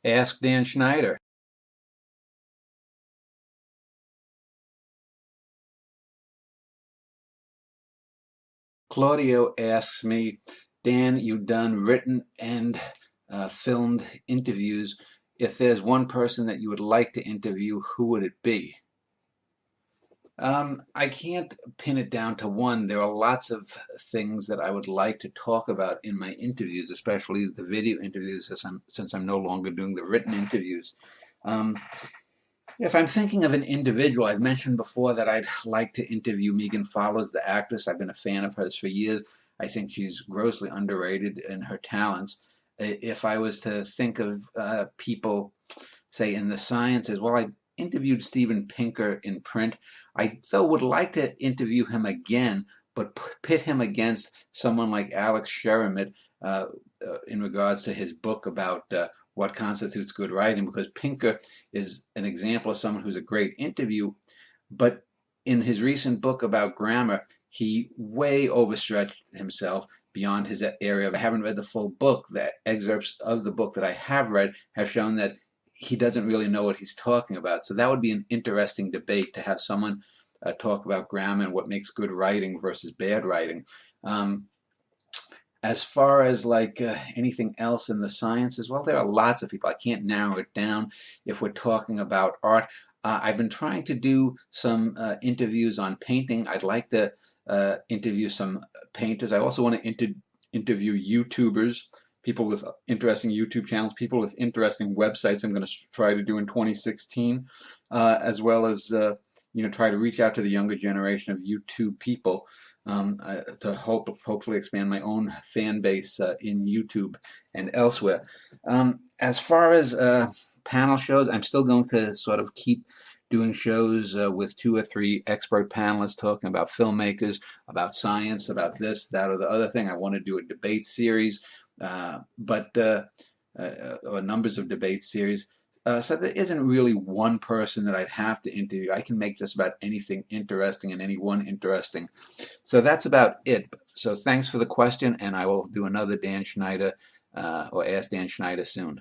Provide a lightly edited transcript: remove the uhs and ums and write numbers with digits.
Ask Dan Schneider. Claudio asks me, Dan, you've done written and filmed interviews. If there's one person that you would like to interview, who would it be? I can't pin it down to one. There are lots of things that I would like to talk about in my interviews, especially the video interviews, since I'm no longer doing the written interviews. Um, If I'm thinking of an individual, I've mentioned before that I'd like to interview Megan Follows, the actress. I've been a fan of hers for years. I think she's grossly underrated in her talents. If I was to think of people, say, in the sciences, well, I interviewed Steven Pinker in print. I, though, would like to interview him again, but pit him against someone like Alex Sheremit in regards to his book about what constitutes good writing, because Pinker is an example of someone who's a great interview, but in his recent book about grammar, he way overstretched himself beyond his area. I haven't read the full book. The excerpts of the book that I have read have shown that he doesn't really know what he's talking about. So that would be an interesting debate, to have someone talk about grammar and what makes good writing versus bad writing. As far as like anything else in the sciences, well, there are lots of people. I can't narrow it down. If we're talking about art, I've been trying to do some interviews on painting. I'd like to interview some painters. I also want to interview YouTubers, people with interesting YouTube channels, people with interesting websites. I'm going to try to do in 2016, as well as try to reach out to the younger generation of YouTube people, to hopefully expand my own fan base in YouTube and elsewhere. As far as panel shows, I'm still going to sort of keep doing shows with 2 or 3 expert panelists talking about filmmakers, about science, about this, that, or the other thing. I want to do a debate series, or numbers of debate series. So there isn't really one person that I'd have to interview. I can make just about anything interesting and anyone interesting. So that's about it. So thanks for the question, and I will do another Dan Schneider or Ask Dan Schneider soon.